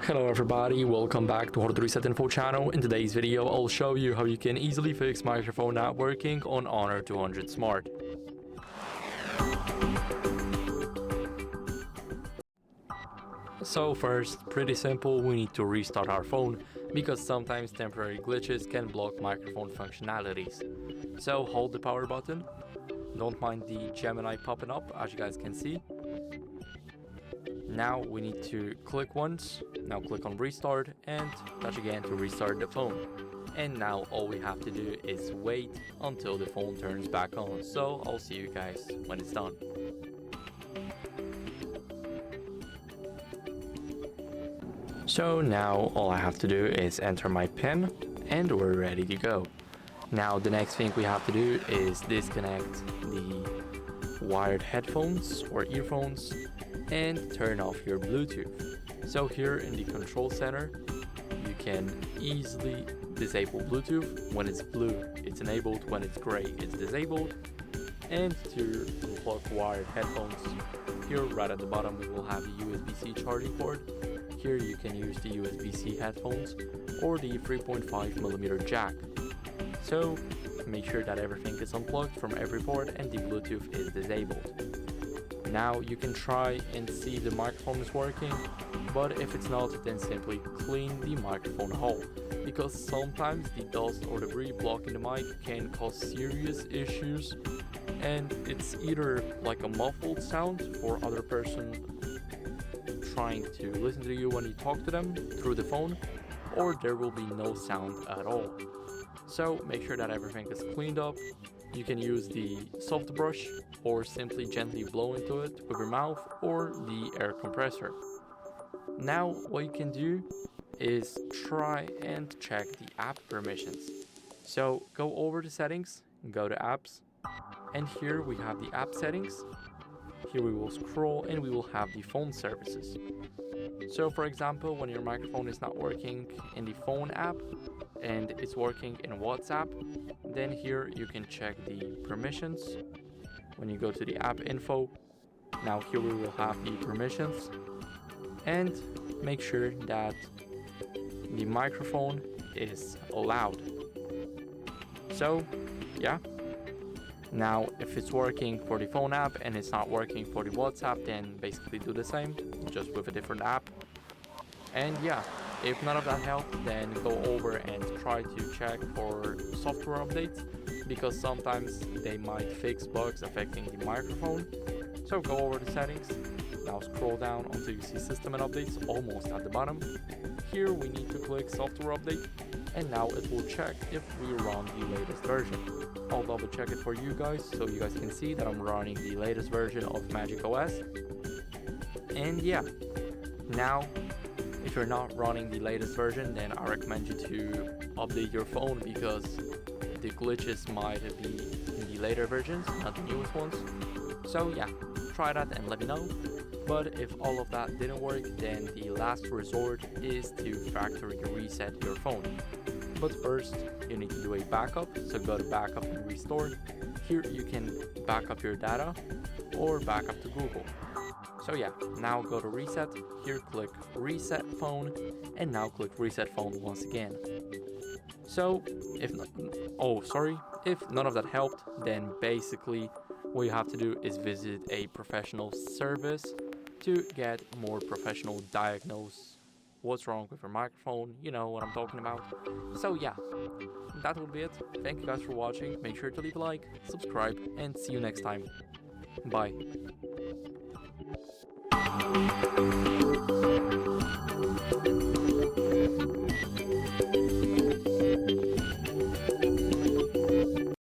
Hello everybody, welcome back to HardReset.Info channel. In today's video, I'll show you how you can easily fix microphone not working on Honor 200 Smart. So first, pretty simple, we need to restart our phone because sometimes temporary glitches can block microphone functionalities. So hold the power button, don't mind the Gemini popping up as you guys can see. Now we need to click once, now click on restart and touch again to restart the phone. And now all we have to do is wait until the phone turns back on. So I'll see you guys when it's done. So now all I have to do is enter my PIN and we're ready to go. Now the next thing we have to do is disconnect the wired headphones or earphones and turn off your Bluetooth. So here in the control center, you can easily disable Bluetooth. When it's blue, it's enabled. When it's gray, it's disabled. And to plug wired headphones, here right at the bottom, we will have the USB-C charging port. Here you can use the USB-C headphones or the 3.5mm jack. So make sure that everything is unplugged from every port and the Bluetooth is disabled. Now you can try and see if the microphone is working, but if it's not, then simply clean the microphone hole, because sometimes the dust or debris blocking the mic can cause serious issues, and it's either like a muffled sound for other person trying to listen to you when you talk to them through the phone, or there will be no sound at all. So make sure that everything is cleaned up. You can use the soft brush or simply gently blow into it with your mouth or the air compressor. Now what you can do is try and check the app permissions. So go over the settings, go to apps, and here we have the app settings. Here we will scroll and we will have the phone services. So for example, when your microphone is not working in the phone app and it's working in WhatsApp, then here you can check the permissions. When you go to the app info, now here we will have the permissions, and make sure that the microphone is allowed. So yeah, now if it's working for the phone app and it's not working for the WhatsApp, then basically do the same, just with a different app. And yeah, if none of that helped, then go over and try to check for software updates, because sometimes they might fix bugs affecting the microphone. So go over the settings, now scroll down until you see system and updates almost at the bottom. Here we need to click software update, and now it will check if we run the latest version. I'll double check it for you guys so you guys can see that I'm running the latest version of Magic OS. And yeah, now if you're not running the latest version, then I recommend you to update your phone, because the glitches might be in the later versions, not the newest ones. So yeah, try that and let me know. But if all of that didn't work, then the last resort is to factory reset your phone. But first, you need to do a backup, so go to backup and restore. Here you can back up your data or back up to Google. So yeah, now go to reset, here click reset phone, and now click reset phone once again. So if none of that helped, then basically what you have to do is visit a professional service to get more professional diagnose what's wrong with your microphone, you know what I'm talking about. So yeah, that would be it. Thank you guys for watching, make sure to leave a like, subscribe, and see you next time. Bye.